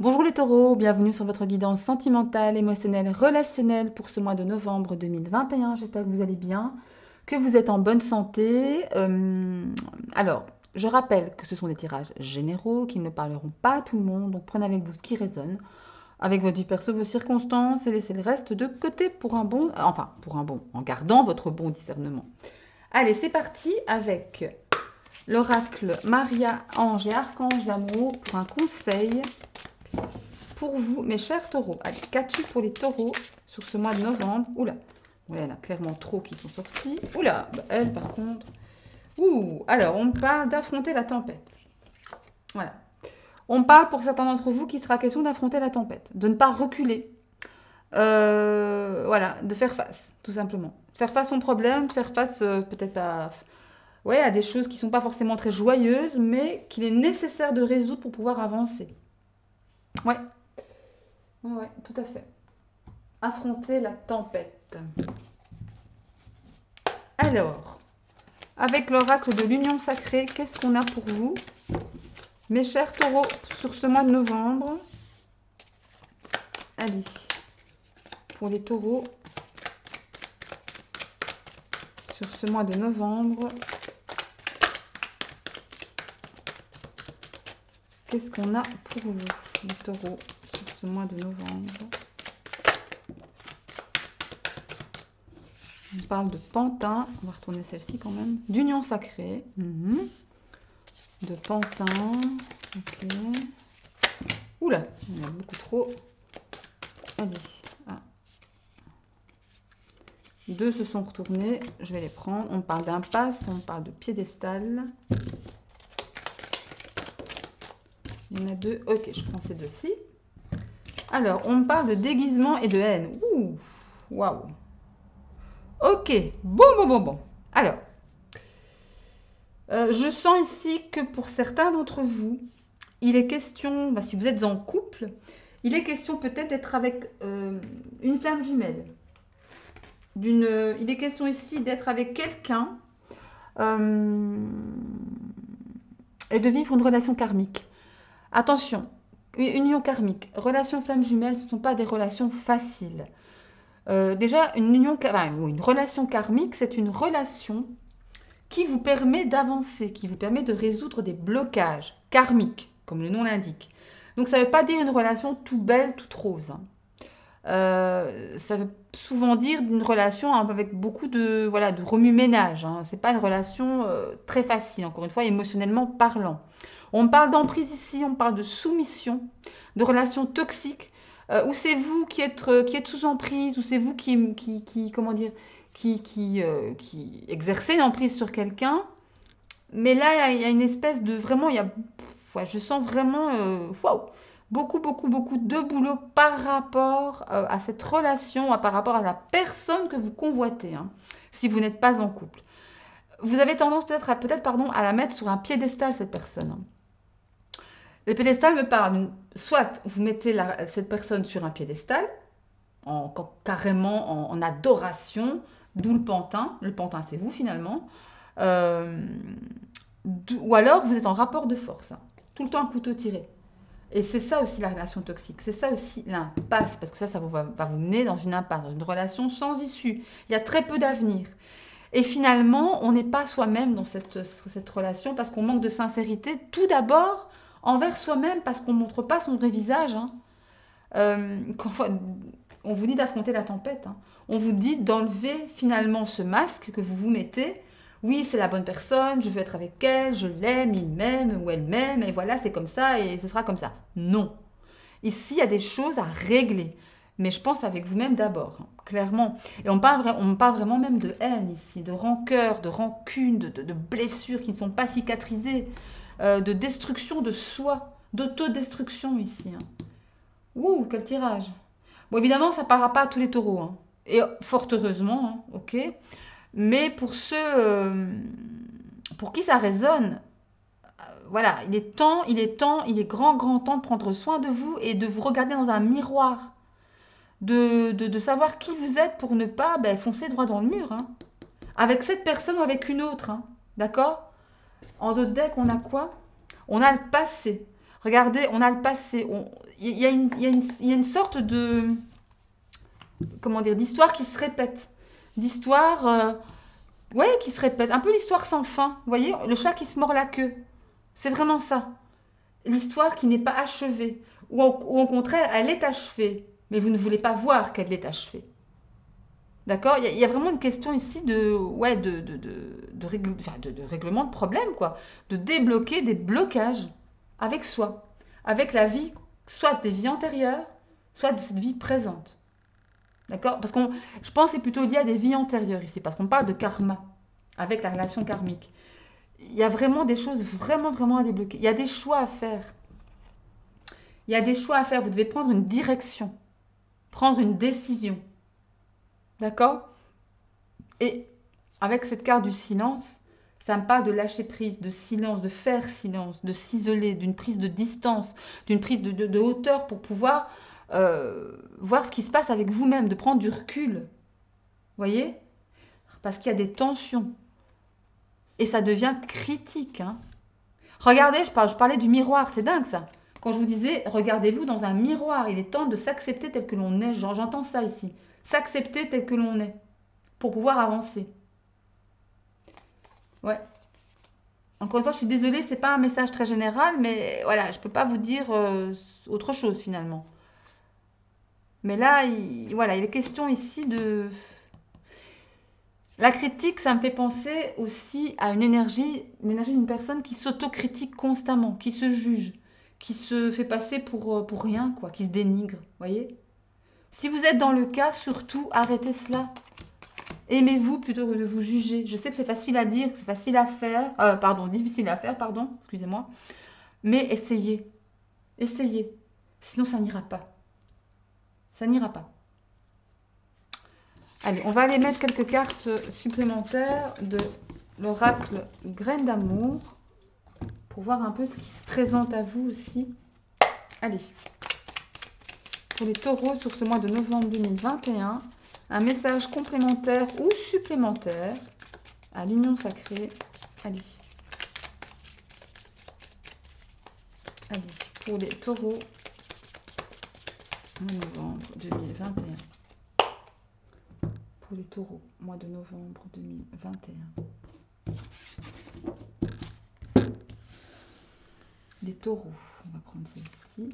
Bonjour les taureaux, bienvenue sur votre guidance sentimentale, émotionnelle, relationnelle pour ce mois de novembre 2021. J'espère que vous allez bien, que vous êtes en bonne santé. Alors, je rappelle que ce sont des tirages généraux qui ne parleront pas à tout le monde, donc prenez avec vous ce qui résonne, avec votre vie perso, vos circonstances et laissez le reste de côté pour un bon, en gardant votre bon discernement. Allez, c'est parti avec l'oracle Maria, Ange et Archange d'amour pour un conseil pour vous, mes chers taureaux. Allez, qu'as-tu pour les taureaux sur ce mois de novembre? Oula, ouais, il y en a clairement trop qui sont sortis. Oula, bah, elle par contre. Ouh, alors on parle d'affronter la tempête. Voilà. On parle pour certains d'entre vous qu'il sera question d'affronter la tempête, de ne pas reculer. Voilà, de faire face, tout simplement. Faire face aux problèmes, faire face peut-être à, ouais, à des choses qui ne sont pas forcément très joyeuses, mais qu'il est nécessaire de résoudre pour pouvoir avancer. Ouais, ouais, ouais, tout à fait. Affronter la tempête. Alors, avec l'oracle de l'union sacrée, qu'est-ce qu'on a pour vous, mes chers taureaux, sur ce mois de novembre? Allez, pour les taureaux, sur ce mois de novembre, qu'est-ce qu'on a pour vous, les taureaux, sur ce mois de novembre? On parle de pantin, on va retourner celle-ci quand même, d'union sacrée, de pantin, ok. Oula, il y en a beaucoup trop. Allez, ah. Deux se sont retournés, je vais les prendre. On parle d'impasse, on parle de piédestal. Il y en a deux, ok, je prends ces deux-ci. Alors, on parle de déguisement et de haine. Ouh, waouh. Ok, bon. Alors, je sens ici que pour certains d'entre vous, il est question, si vous êtes en couple, il est question peut-être d'être avec une flamme jumelle. Il est question ici d'être avec quelqu'un et de vivre une relation karmique. Attention, union karmique, relation flamme jumelle, ce ne sont pas des relations faciles. Déjà, une relation karmique, c'est une relation qui vous permet d'avancer, qui vous permet de résoudre des blocages karmiques, comme le nom l'indique. Donc ça ne veut pas dire une relation tout belle, toute rose. Ça veut souvent dire une relation avec beaucoup de, voilà, de remue-ménage. Ce n'est pas une relation très facile, encore une fois, émotionnellement parlant. On parle d'emprise ici, on parle de soumission, de relations toxiques, où c'est vous qui êtes sous emprise, où c'est vous comment dire, qui exercez une emprise sur quelqu'un. Mais là, il y a une espèce de vraiment, ouais, je sens vraiment, waouh, beaucoup de boulot par rapport à cette relation, par rapport à la personne que vous convoitez, hein, si vous n'êtes pas en couple. Vous avez tendance peut-être à la mettre sur un piédestal, cette personne, hein. Le piédestal me parle, soit vous mettez cette personne sur un piédestal, carrément en adoration, d'où le pantin. Le pantin, c'est vous finalement. Euh, ou alors vous êtes en rapport de force, hein, tout le temps un couteau tiré. Et c'est ça aussi la relation toxique, c'est ça aussi l'impasse, parce que ça va vous mener dans une impasse, dans une relation sans issue. Il y a très peu d'avenir. Et finalement, on n'est pas soi-même dans cette relation parce qu'on manque de sincérité, tout d'abord envers soi-même, parce qu'on ne montre pas son vrai visage, hein. Quand on vous dit d'affronter la tempête, hein. On vous dit d'enlever finalement ce masque que vous vous mettez. Oui, c'est la bonne personne, je veux être avec elle, je l'aime, il m'aime ou elle m'aime, et voilà, c'est comme ça et ce sera comme ça. Non. Ici, il y a des choses à régler. Mais je pense avec vous-même d'abord, hein, clairement. Et on parle vraiment même de haine ici, de rancœur, de rancune, de blessures qui ne sont pas cicatrisées, de destruction de soi, d'autodestruction ici, hein. Ouh, quel tirage. Bon, évidemment, ça ne parlera pas à tous les taureaux, hein. Et fort heureusement, hein, ok. Mais pour ceux pour qui ça résonne, voilà, il est grand temps de prendre soin de vous et de vous regarder dans un miroir, de savoir qui vous êtes pour ne pas foncer droit dans le mur, hein. Avec cette personne ou avec une autre, hein. D'accord? En d'autres decks, on a quoi? On a le passé. Regardez, on a le passé. Il y a une sorte de, comment dire, d'histoire qui se répète. D'histoire, ouais, qui se répète. Un peu l'histoire sans fin. Vous voyez, le chat qui se mord la queue. C'est vraiment ça. L'histoire qui n'est pas achevée. Ou au contraire, elle est achevée. Mais vous ne voulez pas voir qu'elle est achevée. D'accord? Il y a vraiment une question ici de, ouais, enfin, de règlement de problème, quoi. De débloquer des blocages avec soi, avec la vie, soit des vies antérieures, soit de cette vie présente. D'accord? Parce qu'on, je pense que c'est plutôt lié à des vies antérieures ici, parce qu'on parle de karma, avec la relation karmique. Il y a vraiment des choses vraiment, vraiment à débloquer. Il y a des choix à faire. Il y a des choix à faire. Vous devez prendre une direction, prendre une décision. D'accord? Et avec cette carte du silence, ça me parle de lâcher prise, de silence, de faire silence, de s'isoler, d'une prise de distance, d'une prise de hauteur pour pouvoir voir ce qui se passe avec vous-même, de prendre du recul. Vous voyez? Parce qu'il y a des tensions. Et ça devient critique. Hein. Regardez, je parlais du miroir, c'est dingue ça. Quand je vous disais, regardez-vous dans un miroir, il est temps de s'accepter tel que l'on est. J'entends ça ici. S'accepter tel que l'on est pour pouvoir avancer. Ouais. Encore une fois, je suis désolée, c'est pas un message très général, mais voilà, je peux pas vous dire autre chose finalement. Mais là, voilà, il est question ici de... La critique, ça me fait penser aussi à une énergie d'une personne qui s'autocritique constamment, qui se juge, qui se fait passer pour rien, quoi, qui se dénigre, voyez? Si vous êtes dans le cas, surtout, arrêtez cela. Aimez-vous plutôt que de vous juger. Je sais que c'est facile à dire, que c'est facile à faire, pardon, difficile à faire, pardon, excusez-moi. Mais essayez, essayez. Sinon, ça n'ira pas. Ça n'ira pas. Allez, on va aller mettre quelques cartes supplémentaires de l'oracle Graine d'amour pour voir un peu ce qui se présente à vous aussi. Allez, pour les taureaux sur ce mois de novembre 2021, un message complémentaire ou supplémentaire à l'union sacrée. Allez. Allez, pour les taureaux, mois de novembre 2021. Pour les taureaux, mois de novembre 2021. Les taureaux, on va prendre celle-ci.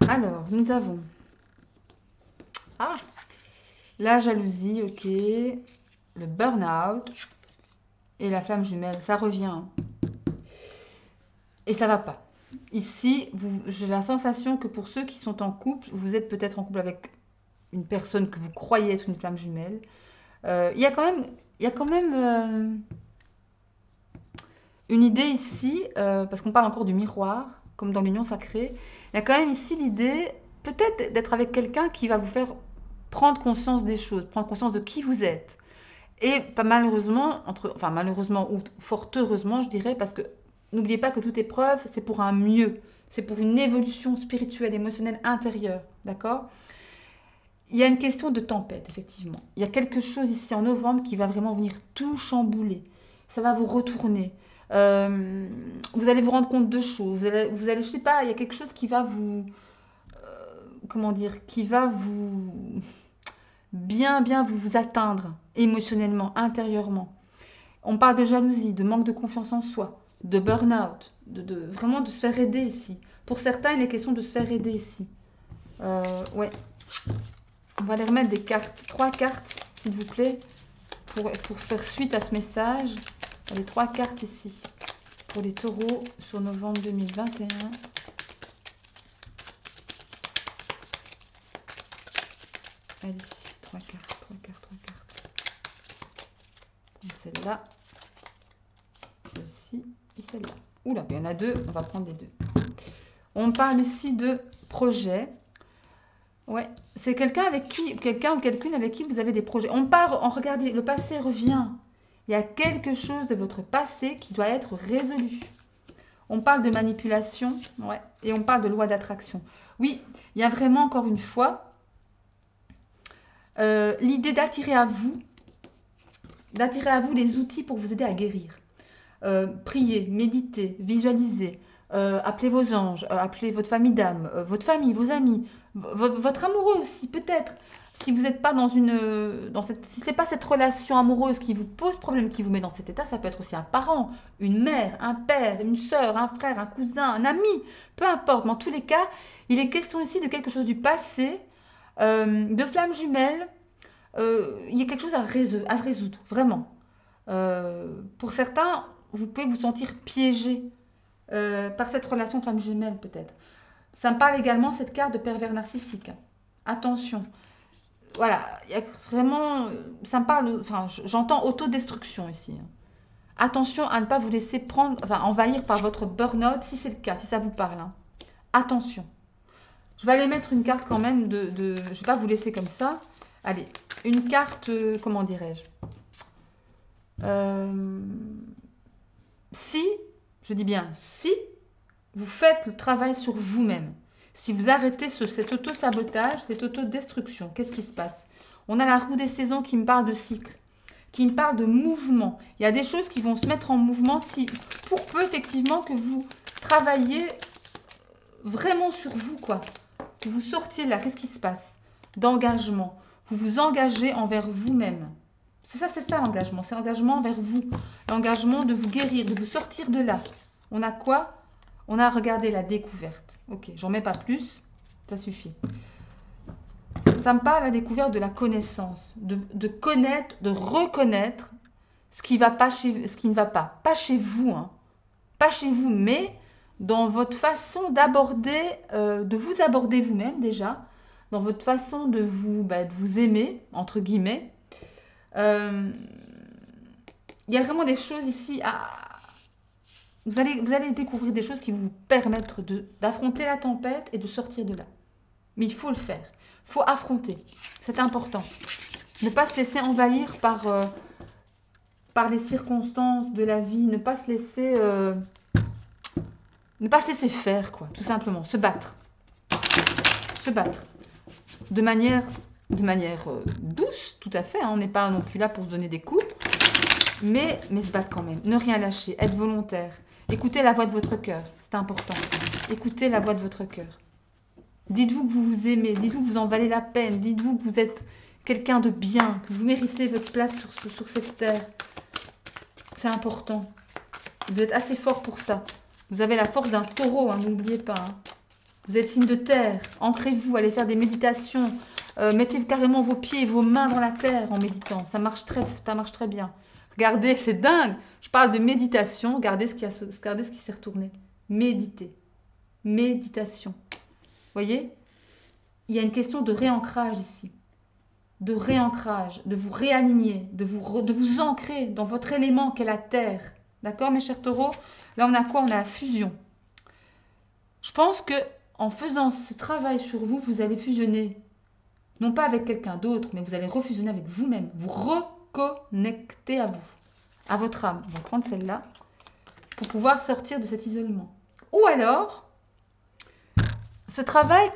Alors, nous avons la jalousie, ok, le burn-out et la flamme jumelle. Ça revient. Et ça va pas. Ici, j'ai la sensation que pour ceux qui sont en couple, vous êtes peut-être en couple avec une personne que vous croyez être une flamme jumelle. Il y a quand même une idée ici, parce qu'on parle encore du miroir, comme dans l'union sacrée. Il y a quand même ici l'idée, peut-être d'être avec quelqu'un qui va vous faire prendre conscience des choses, prendre conscience de qui vous êtes. Et pas malheureusement, enfin malheureusement ou fort heureusement, je dirais, parce que n'oubliez pas que toute épreuve, c'est pour un mieux. C'est pour une évolution spirituelle, émotionnelle, intérieure. D'accord? Il y a une question de tempête, effectivement. Il y a quelque chose ici en novembre qui va vraiment venir tout chambouler. Ça va vous retourner. Vous allez vous rendre compte de choses. Je sais pas, il y a quelque chose qui va vous, comment dire, qui va vous bien vous atteindre émotionnellement, intérieurement. On parle de jalousie, de manque de confiance en soi, de burn-out, vraiment de se faire aider ici. Pour certains, il est question de se faire aider ici. Ouais. On va aller remettre des cartes, 3 cartes, s'il vous plaît, pour faire suite à ce message. Les 3 cartes ici, pour les taureaux sur novembre 2021. Allez, 3 cartes, 3 cartes, 3 cartes. Celle-là, celle-ci et celle-là. Oula, il y en a 2, on va prendre les 2. On parle ici de projet. Ouais, c'est quelqu'un ou quelqu'une avec qui vous avez des projets. Regardez, le passé revient. Il y a quelque chose de votre passé qui doit être résolu. On parle de manipulation, ouais, et on parle de loi d'attraction. Oui, il y a vraiment encore une fois L'idée d'attirer à vous les outils pour vous aider à guérir. Priez, méditez, visualisez, appelez vos anges, appelez votre famille d'âme, votre famille, vos amis, votre amoureux aussi, peut-être. Si vous n'êtes pas si c'est pas cette relation amoureuse qui vous pose problème, qui vous met dans cet état, ça peut être aussi un parent, une mère, un père, une sœur, un frère, un cousin, un ami, peu importe. Mais en tous les cas, il est question ici de quelque chose du passé, de flammes jumelles. Il y a quelque chose à résoudre, vraiment. Pour certains, vous pouvez vous sentir piégé par cette relation femme jumelle peut-être. Ça me parle également cette carte de pervers narcissique. Attention. Voilà, il y a vraiment, ça me parle, enfin, j'entends autodestruction ici. Attention à ne pas vous laisser prendre, enfin, envahir par votre burn-out, si c'est le cas, si ça vous parle. Hein. Attention. Je vais aller mettre une carte quand même je ne vais pas vous laisser comme ça. Allez, une carte, comment dirais-je Si, je dis bien si, vous faites le travail sur vous-même, si vous arrêtez cet auto-sabotage, cette autodestruction, qu'est-ce qui se passe? On a la roue des saisons qui me parle de cycle, qui me parle de mouvement. Il y a des choses qui vont se mettre en mouvement pour peu effectivement que vous travaillez vraiment sur vous, quoi. Que vous sortiez là, qu'est-ce qui se passe? D'engagement. Vous vous engagez envers vous-même. C'est ça l'engagement. C'est l'engagement envers vous. L'engagement de vous guérir, de vous sortir de là. On a quoi? On a regardé la découverte. Ok, j'en mets pas plus. Ça suffit. Ça me parle la découverte de la connaissance. De connaître, de reconnaître ce qui va pas ce qui ne va pas. Pas chez vous, hein. Pas chez vous, mais dans votre façon d'aborder, de vous aborder vous-même déjà, dans votre façon de vous aimer, entre guillemets. Il y a vraiment des choses ici vous allez découvrir des choses qui vont vous permettre d'affronter la tempête et de sortir de là. Mais il faut le faire. Il faut affronter. C'est important. Ne pas se laisser envahir par les circonstances de la vie. Ne pas se laisser faire, quoi. Tout simplement. Se battre. Se battre. De manière douce, tout à fait. Hein. On n'est pas non plus là pour se donner des coups. Mais se battre quand même. Ne rien lâcher. Être volontaire. Écoutez la voix de votre cœur. C'est important. Écoutez la voix de votre cœur. Dites-vous que vous vous aimez. Dites-vous que vous en valez la peine. Dites-vous que vous êtes quelqu'un de bien. Que vous méritez votre place sur cette terre. C'est important. Vous êtes assez fort pour ça. Vous avez la force d'un taureau, hein, n'oubliez pas. Hein. Vous êtes signe de terre. Ancrez-vous. Allez faire des méditations. Mettez carrément vos pieds et vos mains dans la terre en méditant. Ça marche très bien. Regardez, c'est dingue. Je parle de méditation. Regardez ce qui s'est retourné. Méditer. Méditation. Vous voyez? Il y a une question de réancrage ici. De réancrage, de vous réaligner, de vous ancrer dans votre élément qu'est la terre. D'accord, mes chers taureaux? Là, on a quoi? On a la fusion. Je pense que en faisant ce travail sur vous, vous allez fusionner. Non pas avec quelqu'un d'autre, mais vous allez refusionner avec vous-même. Vous reconnecter à vous, à votre âme. On va prendre celle-là pour pouvoir sortir de cet isolement. Ou alors, ce travail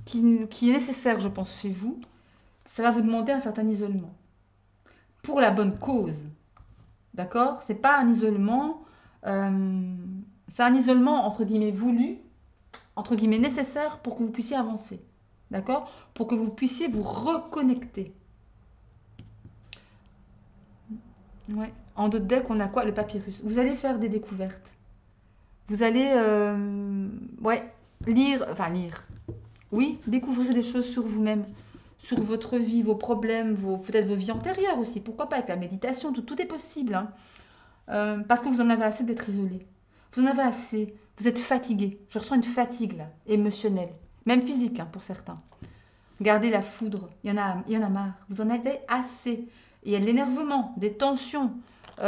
qui est nécessaire, je pense, chez vous, ça va vous demander un certain isolement. Pour la bonne cause. D'accord? C'est pas un isolement... c'est un isolement, entre guillemets, voulu, entre guillemets, nécessaire pour que vous puissiez avancer. D'accord? Pour que vous puissiez vous reconnecter. Ouais. En d'autres decks, on a quoi? Le papyrus. Vous allez faire des découvertes. Vous allez lire. Oui, découvrir des choses sur vous-même, sur votre vie, vos problèmes, peut-être vos vies antérieures aussi. Pourquoi pas avec la méditation, tout est possible. Hein. Parce que vous en avez assez d'être isolé. Vous en avez assez. Vous êtes fatigué. Je ressens une fatigue là, émotionnelle, même physique hein, pour certains. Regardez la foudre. Il y en a marre. Vous en avez assez. Il y a de l'énervement, des tensions. On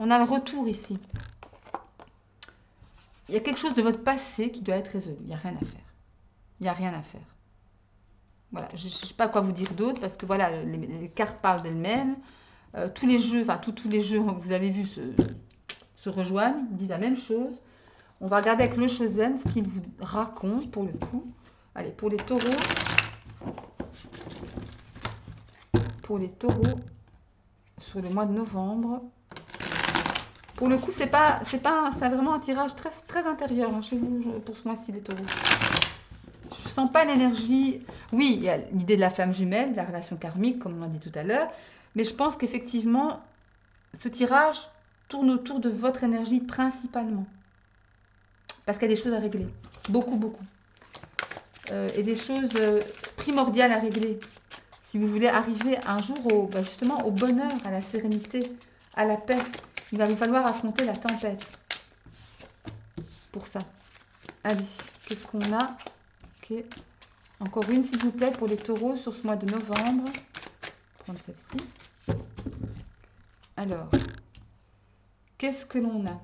a le retour ici. Il y a quelque chose de votre passé qui doit être résolu. Il n'y a rien à faire. Il n'y a rien à faire. Voilà, je ne sais pas quoi vous dire d'autre parce que voilà, les cartes parlent d'elles-mêmes. Tous les jeux, tous les jeux que vous avez vus se rejoignent, ils disent la même chose. On va regarder avec le Chosen ce qu'il vous raconte pour le coup. Allez, pour les taureaux. pour les taureaux sur le mois de novembre. Pour le coup, c'est vraiment un tirage très, très intérieur hein, chez vous pour ce mois-ci, les taureaux. Je sens pas l'énergie. Oui, il y a l'idée de la flamme jumelle, de la relation karmique, comme on l'a dit tout à l'heure. Mais je pense qu'effectivement, ce tirage tourne autour de votre énergie principalement. Parce qu'il y a des choses à régler. Beaucoup, beaucoup. Et des choses primordiales à régler. Si vous voulez arriver un jour justement au bonheur, à la sérénité, à la paix, il va vous falloir affronter la tempête. Pour ça. Allez, qu'est-ce qu'on a? Ok. Encore une, s'il vous plaît, pour les taureaux sur ce mois de novembre. Prendre celle-ci. Alors, qu'est-ce que l'on a?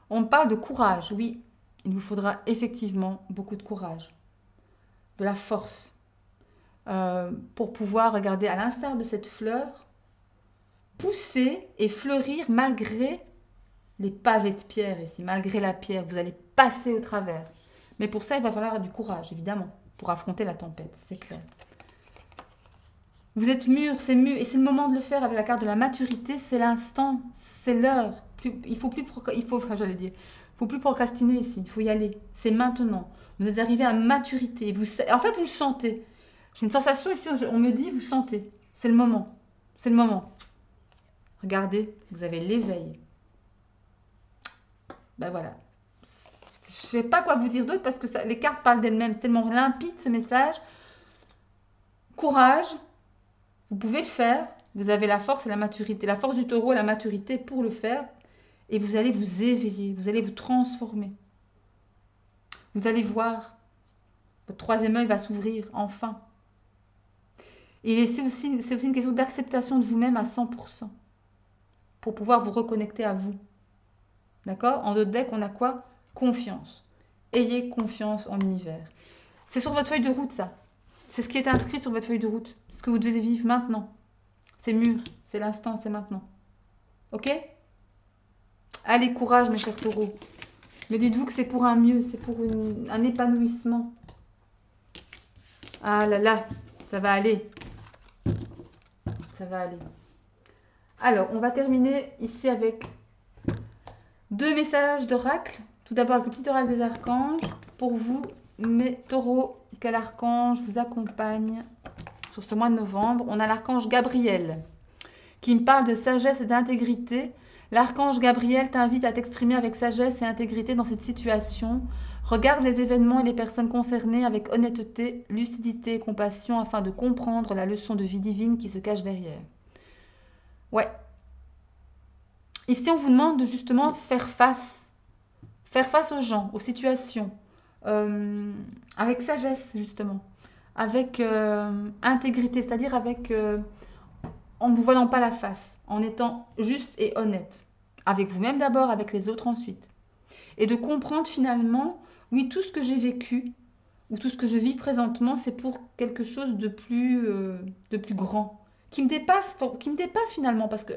On parle de courage, oui. Il vous faudra effectivement beaucoup de courage, de la force, pour pouvoir regarder à l'instar de cette fleur, pousser et fleurir malgré les pavés de pierre ici, malgré la pierre. Vous allez passer au travers. Mais pour ça, il va falloir du courage, évidemment, pour affronter la tempête, c'est clair. Vous êtes mûr, c'est mûr, et c'est le moment de le faire avec la carte de la maturité, c'est l'instant, c'est l'heure. Il faut plus, j'allais dire, il faut plus procrastiner ici, il faut y aller. C'est maintenant. Vous êtes arrivé à maturité. En fait, vous le sentez. J'ai une sensation ici, on me dit, vous sentez. C'est le moment. C'est le moment. Regardez, vous avez l'éveil. Ben voilà. Je ne sais pas quoi vous dire d'autre parce que les cartes parlent d'elles-mêmes. C'est tellement limpide ce message. Courage. Vous pouvez le faire. Vous avez la force et la maturité. La force du taureau et la maturité pour le faire. Et vous allez vous éveiller. Vous allez vous transformer. Vous allez voir. Votre troisième œil va s'ouvrir enfin. Et c'est aussi une question d'acceptation de vous-même à 100%. Pour pouvoir vous reconnecter à vous. D'accord? En d'autres decks, on a quoi? Confiance. Ayez confiance en l'univers. C'est sur votre feuille de route, ça. C'est ce qui est inscrit sur votre feuille de route. Ce que vous devez vivre maintenant. C'est mûr. C'est l'instant, c'est maintenant. Ok? Allez, courage, mes chers taureaux. Mais dites-vous que c'est pour un mieux. C'est pour un épanouissement. Ah là là. Ça va aller. Ça va aller. Alors, on va terminer ici avec 2 messages d'oracle. Tout d'abord avec le petit oracle des archanges. Pour vous, mes taureaux, quel archange vous accompagne sur ce mois de novembre? On a l'archange Gabriel qui me parle de sagesse et d'intégrité. L'archange Gabriel t'invite à t'exprimer avec sagesse et intégrité dans cette situation. Regarde les événements et les personnes concernées avec honnêteté, lucidité et compassion afin de comprendre la leçon de vie divine qui se cache derrière. Ouais. Ici, on vous demande de justement faire face aux gens, aux situations, avec sagesse justement, avec intégrité, c'est-à-dire en ne vous voilant pas la face, en étant juste et honnête, avec vous-même d'abord, avec les autres ensuite. Et de comprendre finalement, oui, tout ce que j'ai vécu, ou tout ce que je vis présentement, c'est pour quelque chose de plus grand, qui me dépasse finalement, parce que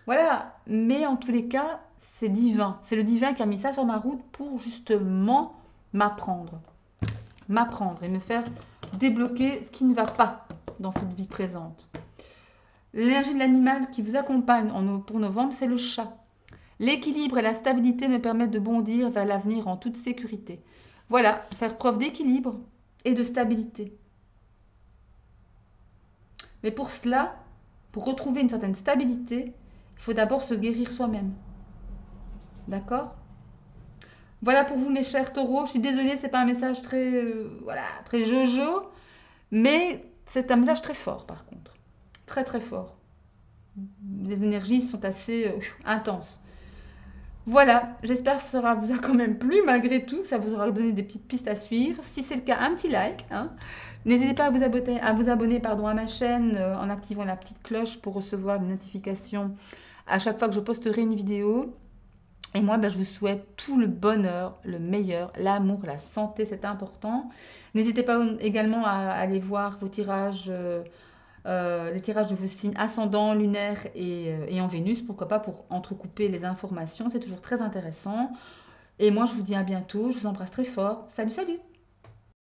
voilà, mais en tous les cas, c'est divin. C'est le divin qui a mis ça sur ma route pour justement m'apprendre et me faire débloquer ce qui ne va pas dans cette vie présente. L'énergie de l'animal qui vous accompagne pour novembre, c'est le chat. L'équilibre et la stabilité me permettent de bondir vers l'avenir en toute sécurité. Voilà, faire preuve d'équilibre et de stabilité. Mais pour cela, pour retrouver une certaine stabilité, il faut d'abord se guérir soi-même. D'accord? Voilà pour vous, mes chers taureaux. Je suis désolée, c'est pas un message très, très jojo. Mais c'est un message très fort, par contre. Très, très fort. Les énergies sont assez intenses. Voilà, j'espère que ça vous a quand même plu, malgré tout. Ça vous aura donné des petites pistes à suivre. Si c'est le cas, un petit like. Hein. N'hésitez pas à vous abonner, à ma chaîne en activant la petite cloche pour recevoir une notification à chaque fois que je posterai une vidéo. Et moi, je vous souhaite tout le bonheur, le meilleur, l'amour, la santé, c'est important. N'hésitez pas également à aller voir vos tirages, les tirages de vos signes ascendants, lunaires et en Vénus, pourquoi pas pour entrecouper les informations, c'est toujours très intéressant. Et moi, je vous dis à bientôt, je vous embrasse très fort. Salut, salut!